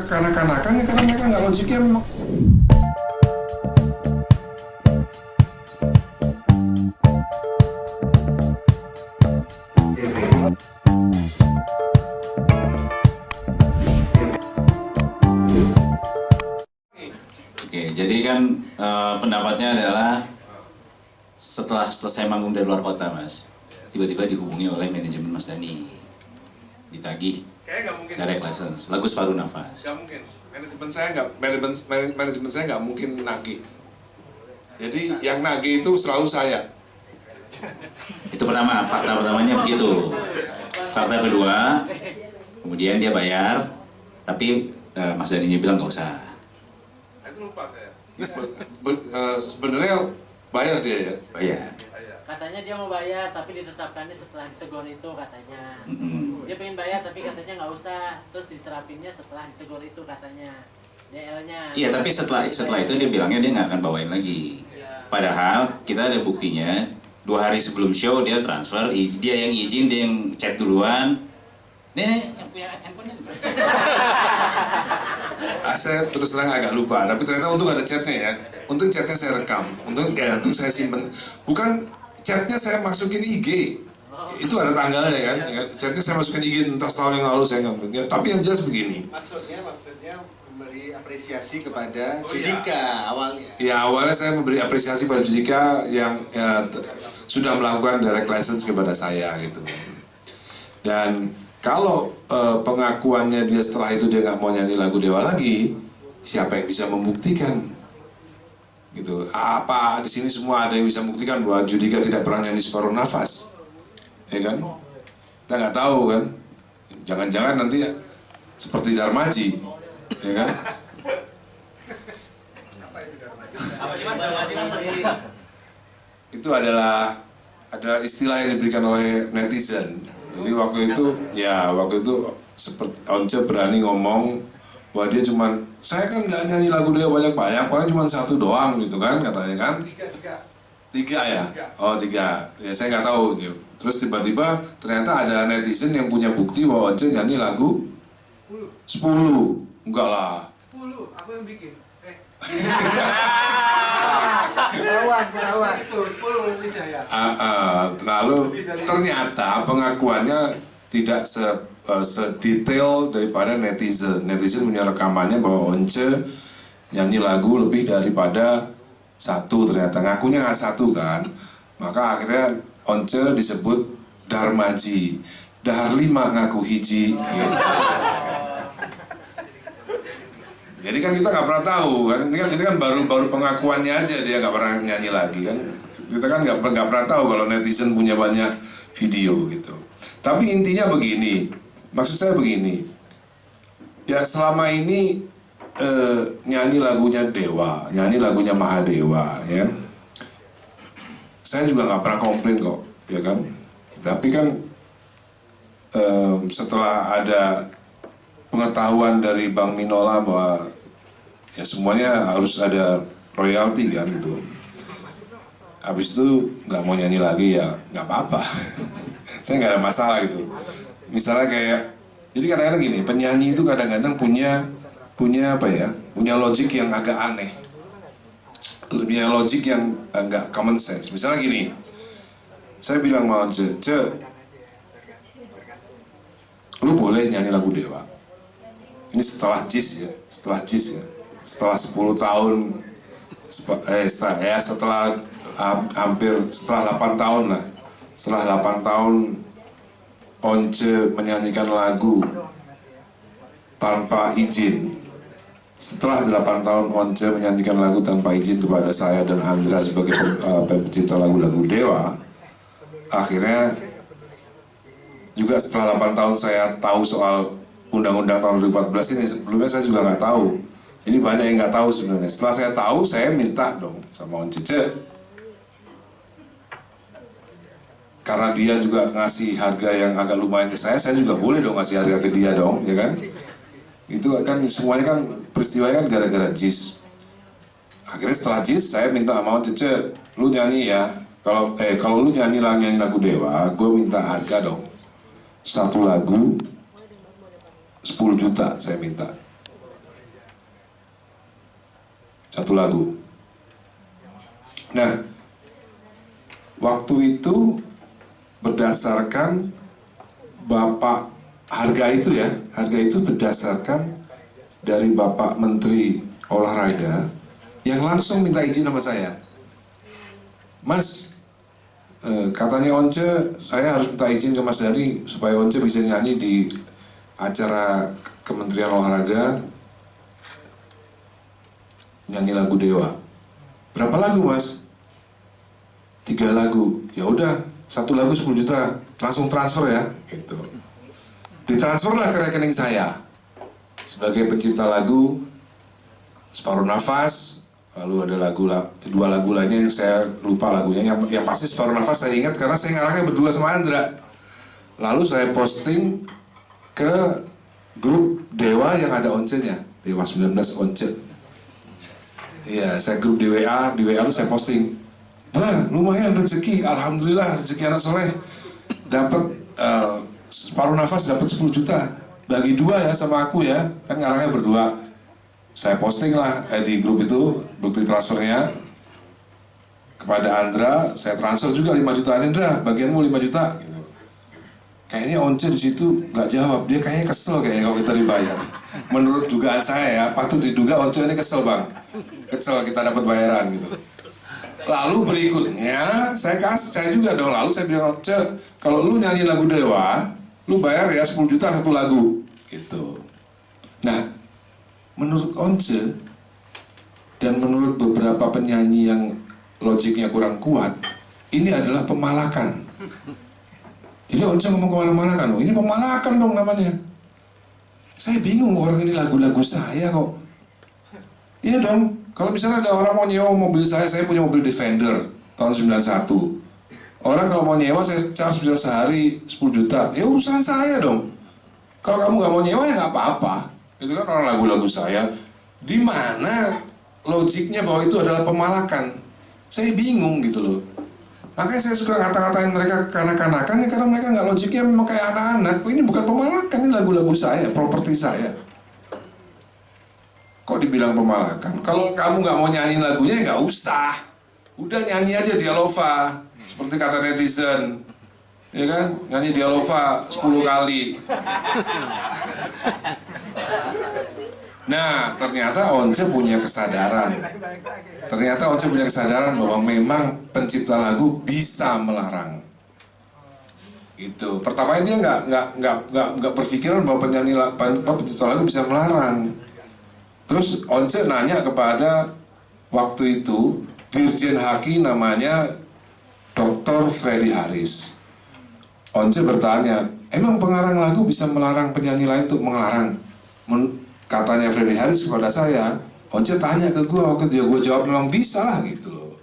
kanak-kanakan ya karena mereka nggak logiknya memang. Oke, jadi kan pendapatnya adalah setelah selesai manggung dari luar kota, Mas, tiba-tiba dihubungi oleh manajemen Mas Dhani, ditagih direct license, lagu Separuh Nafas. Gak mungkin, manajemen saya nggak mungkin nagih. Jadi yang nagih itu selalu saya. Itu pertama, fakta pertamanya begitu. Fakta kedua, kemudian dia bayar, tapi Mas Dhani bilang nggak usah. Itu lupa saya. Sebenarnya bayar dia ya. Bayar. Katanya dia mau bayar, tapi ditetapkannya setelah ditegur itu katanya. Dia pengen bayar, tapi katanya nggak usah. Terus diterapinnya setelah ditegur itu katanya. DL-nya. Iya, tapi setelah itu dia bilangnya dia nggak akan bawain lagi. Padahal kita ada buktinya, 2 hari sebelum show dia transfer, dia yang izin, dia yang chat duluan. Nih, punya handphone. Saya terus terang agak lupa, tapi ternyata untung ada chatnya ya. Untung chatnya saya rekam, untung saya simpen. Bukan chatnya saya masukin IG, itu ada tanggalnya kan. Chatnya saya masukin IG entah setahun yang lalu saya nggak. Ya, tapi yang jelas begini. Maksudnya memberi apresiasi kepada Judika awalnya. Ya awalnya saya memberi apresiasi pada Judika yang sudah melakukan direct license kepada saya gitu. Dan kalau pengakuannya dia setelah itu dia nggak mau nyanyi lagu Dewa lagi, siapa yang bisa membuktikan? Gitu. Apa di sini semua ada yang bisa membuktikan bahwa Judika tidak pernah nyanyi Separuh Nafas? Ya kan? Kita nggak tahu kan? Jangan-jangan nanti seperti Darmaji, ya kan? Itu adalah istilah yang diberikan oleh netizen. Jadi waktu itu seperti Once berani ngomong bahwa dia cuman, saya kan nggak nyanyi lagu dia banyak-banyak, paling cuma 1 doang gitu kan katanya kan. 3 ya? Oh 3, ya saya nggak tahu. Terus tiba-tiba ternyata ada netizen yang punya bukti bahwa Once nyanyi lagu 10. Enggak lah. 10, aku yang bikin. Perawan. Itu 10 Indonesia ya. Lalu ternyata pengakuannya tidak sedetail daripada netizen. Netizen punya rekamannya bahwa Once nyanyi lagu lebih daripada 1 ternyata. Ngakunya nggak 1 kan. Maka akhirnya Once disebut Darmaji. Dahar 5 ngaku hiji. Gitu. Jadi kan kita nggak pernah tahu kan. Ini kan baru pengakuannya aja, dia nggak pernah nyanyi lagi kan. Kita kan nggak pernah tahu kalau netizen punya banyak video gitu. Tapi intinya begini, maksud saya begini, ya selama ini nyanyi lagunya Dewa, nyanyi lagunya Mahadewa, ya, saya juga nggak pernah komplain kok, ya kan. Tapi kan setelah ada pengetahuan dari Bang Minola bahwa ya semuanya harus ada royalti kan gitu. Habis itu nggak mau nyanyi lagi ya nggak apa-apa. Saya nggak ada masalah gitu. Misalnya kayak, jadi kadang-kadang gini, penyanyi itu kadang-kadang punya apa ya, punya logik yang agak aneh, punya logik yang nggak common sense. Misalnya gini, saya bilang mau lu boleh nyanyi lagu Dewa. Ini setelah JIS ya, setelah 10 tahun, setelah hampir setelah 8 tahun lah, setelah 8 tahun Once menyanyikan lagu tanpa izin. Setelah 8 tahun Once menyanyikan lagu tanpa izin kepada saya dan Andra sebagai pencipta lagu-lagu Dewa, akhirnya juga setelah 8 tahun saya tahu soal Undang-Undang tahun 2014 ini. Sebelumnya saya juga nggak tahu. Jadi banyak yang nggak tahu sebenarnya. Setelah saya tahu, saya minta dong sama Once, karena dia juga ngasih harga yang agak lumayan ke saya juga boleh dong ngasih harga ke dia dong, ya kan? Itu kan semuanya kan peristiwanya kan gara-gara JIS. Akhirnya setelah JIS, saya minta sama Once, lu nyanyi ya. Kalau lu nyanyi lagu Dewa, gue minta harga dong. 1 lagu 10 juta saya minta. satu lagu. Nah, waktu itu berdasarkan Bapak harga itu berdasarkan dari Bapak Menteri Olahraga yang langsung minta izin sama saya. Mas, katanya Once, saya harus minta izin ke Mas Dhani supaya Once bisa nyanyi di acara Kementerian Olahraga, nyanyi lagu Dewa. Berapa lagu Mas? 3 lagu. Ya udah, 1 lagu 10 juta, langsung transfer ya, gitu. Ditransferlah ke rekening saya sebagai pencipta lagu Separuh Nafas. Lalu ada dua lagu lainnya yang saya lupa lagunya. Yang pasti Separuh Nafas saya ingat karena saya ngarangnya berdua sama Andra. Lalu saya posting ke grup Dewa yang ada Once-nya, Dewa 19 Once. Iya, saya grup di WA itu saya posting. Nah, lumayan rezeki, alhamdulillah rezeki anak soleh. Dapat Separuh Nafas dapat 10 juta. Bagi 2 ya sama aku ya, kan ngarangnya berdua. Saya posting lah di grup itu bukti transfernya kepada Andra. Saya transfer juga 5 juta. Andra, bagianmu 5 juta gitu. Kayaknya Once di situ nggak jawab, dia kayaknya kesel kayaknya kalau kita dibayar. Menurut dugaan saya ya, patut diduga Once ini kesel bang, kesel kita dapat bayaran gitu. Lalu berikutnya saya juga dong, lalu saya bilang Once, kalau lu nyanyi lagu Dewa, lu bayar ya 10 juta 1 lagu gitu. Nah, menurut Once dan menurut beberapa penyanyi yang logiknya kurang kuat, ini adalah pemalakan. Jadi Once ngomong kemana-mana kan, ini pemalakan dong namanya. Saya bingung, orang ini lagu-lagu saya kok. Iya dong, kalau misalnya ada orang mau nyewa mobil saya punya mobil Defender tahun 91. Orang kalau mau nyewa saya charge bisa sehari 10 juta, ya urusan saya dong. Kalau kamu nggak mau nyewa ya nggak apa-apa. Itu kan orang lagu-lagu saya. Di mana logiknya bahwa itu adalah pemalakan? Saya bingung gitu loh. Makanya saya suka ngata-ngatain mereka kanak-kanakan ya, karena mereka nggak logiknya memang kayak anak-anak. Ini bukan pemalakan, ini lagu-lagu saya, properti saya. Kok dibilang pemalakan? Kalau kamu nggak mau nyanyi lagunya ya nggak usah. Udah nyanyi aja Dialova, seperti kata netizen. Ya kan, nyanyi Dialova 10 kali. Nah, ternyata Once punya kesadaran. Bahwa memang pencipta lagu bisa melarang. Itu. Pertamanya dia nggak berpikiran bahwa pencipta lagu bisa melarang. Terus Once nanya kepada waktu itu Dirjen Haki namanya Dr. Freddy Haris. Once bertanya, emang pengarang lagu bisa melarang penyanyi lain untuk melarang? Katanya Freddy Haris kepada saya, Once tanya ke gue waktu itu, gue jawab memang bisa lah gitu loh.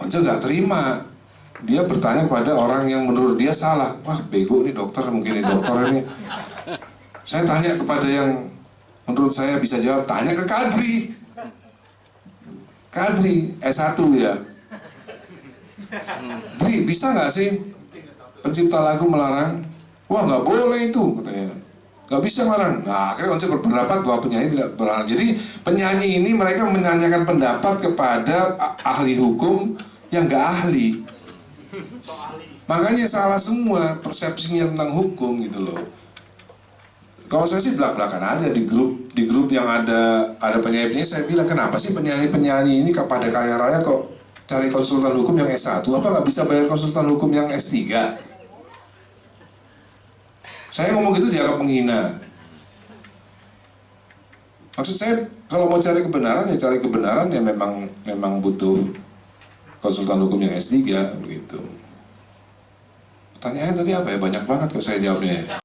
Once nggak terima, dia bertanya kepada orang yang menurut dia salah. Wah bego nih dokter, mungkin ini dokter ini. Saya tanya kepada yang menurut saya bisa jawab, tanya ke Kadri S1 ya. Dri, bisa nggak sih pencipta lagu melarang? Wah nggak boleh itu katanya. Gak bisa melarang. Nah, akhirnya Once berpendapat bahwa penyanyi tidak melarang. Jadi penyanyi ini mereka menanyakan pendapat kepada ahli hukum yang gak ahli. Makanya salah semua persepsinya tentang hukum gitu loh. Kalau saya sih belak-belakan aja di grup yang ada penyanyi-penyanyi, saya bilang kenapa sih penyanyi ini kepada kaya raya kok cari konsultan hukum yang S1, apa gak bisa bayar konsultan hukum yang S3? Saya ngomong gitu dianggap menghina. Maksud saya kalau mau cari kebenaran ya cari kebenaran ya memang butuh konsultan hukum yang S3 begitu. Pertanyaannya tadi apa ya? Banyak banget kalau saya jawabnya.